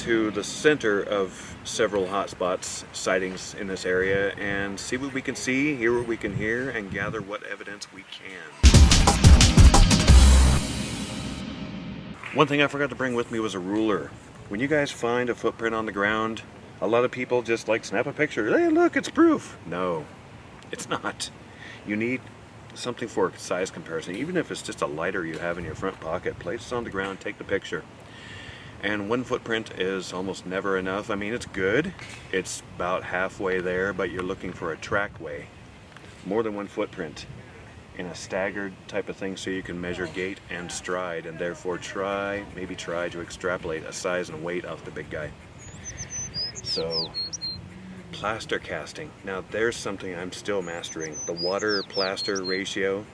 to the center of several hotspots sightings in this area and see what we can see, hear what we can hear, and gather what evidence we can. One thing I forgot to bring with me was a ruler. When you guys find a footprint on the ground, a lot of people just like snap a picture. Hey, look, it's proof. No, it's not. You need something for size comparison. Even if it's just a lighter you have in your front pocket, place it on the ground, take the picture. And one footprint is almost never enough. I mean, it's good. It's about halfway there, but you're looking for a trackway. More than one footprint in a staggered type of thing so you can measure gait and stride and therefore maybe try to extrapolate a size and weight off the big guy. So, plaster casting. Now there's something I'm still mastering, the water-plaster ratio.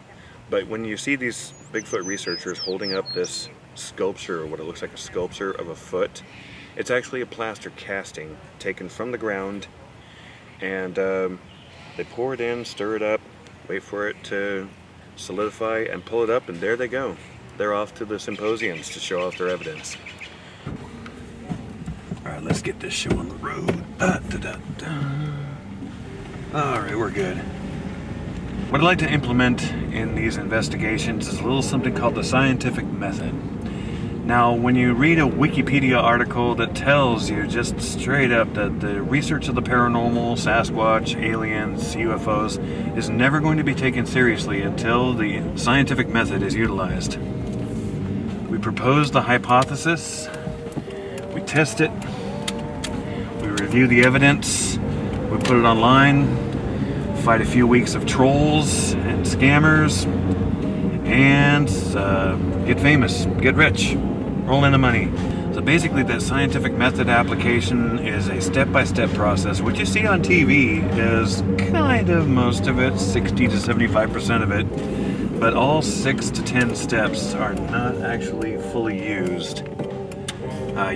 But when you see these Bigfoot researchers holding up this sculpture, or what it looks like a sculpture of a foot, it's actually a plaster casting taken from the ground, and they pour it in, stir it up, wait for it to solidify, and pull it up, and there they go. They're off to the symposiums to show off their evidence. Alright, let's get this show on the road. Alright, we're good. What I'd like to implement in these investigations is a little something called the scientific method. Now, when you read a Wikipedia article that tells you just straight up that the research of the paranormal, Sasquatch, aliens, UFOs is never going to be taken seriously until the scientific method is utilized. We propose the hypothesis, we test it, we review the evidence, we put it online, fight a few weeks of trolls and scammers, and get famous, get rich, roll in the money. So basically that scientific method application is a step-by-step process. What you see on TV is kind of most of it, 60 to 75% of it, but all 6 to 10 steps are not actually fully used.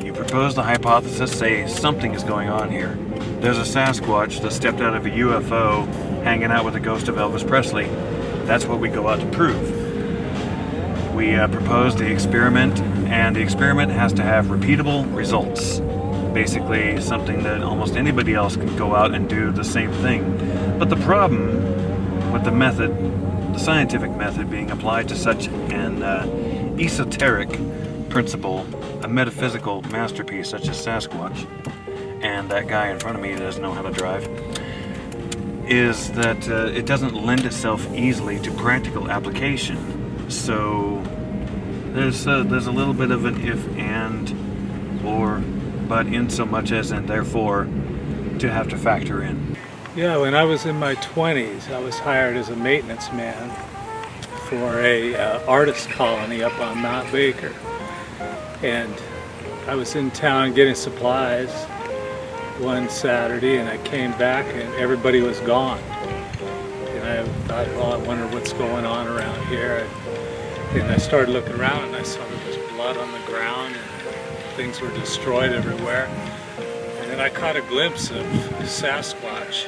You propose the hypothesis, say something is going on here. There's a Sasquatch that stepped out of a UFO hanging out with the ghost of Elvis Presley. That's what we go out to prove. We propose the experiment, and the experiment has to have repeatable results. Basically, something that almost anybody else can go out and do the same thing. But the problem with the method, the scientific method being applied to such an esoteric principle, a metaphysical masterpiece such as Sasquatch, and that guy in front of me doesn't know how to drive, is that it doesn't lend itself easily to practical application. So there's a little bit of an if, and, or, but in so much as, and therefore, to have to factor in. Yeah, when I was in my 20s, I was hired as a maintenance man for a artist colony up on Mount Baker. And I was in town getting supplies one Saturday, and I came back and everybody was gone. And I thought, well, I wonder what's going on around here. And I started looking around and I saw there was blood on the ground and things were destroyed everywhere. And then I caught a glimpse of Sasquatch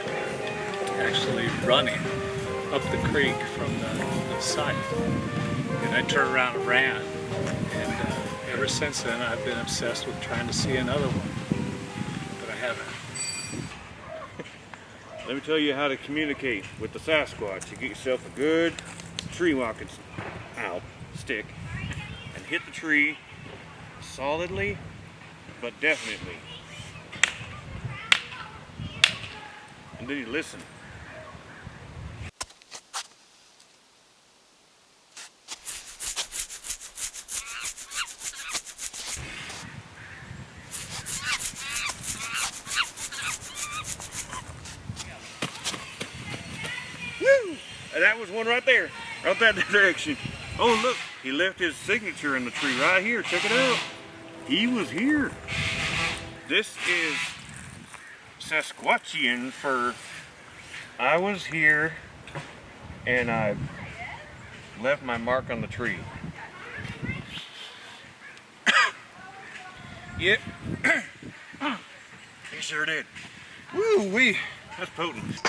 actually running up the creek from the site. And I turned around and ran. And ever since then I've been obsessed with trying to see another one. But I haven't. Let me tell you how to communicate with the Sasquatch. You get yourself a good tree walking stick and hit the tree solidly but definitely. And then you listen. Woo! That was one right there, out that direction. Oh look, he left his signature in the tree right here. Check it out. He was here. This is Sasquatchian for I was here and I left my mark on the tree. Yep. He sure did. Woo wee, that's potent.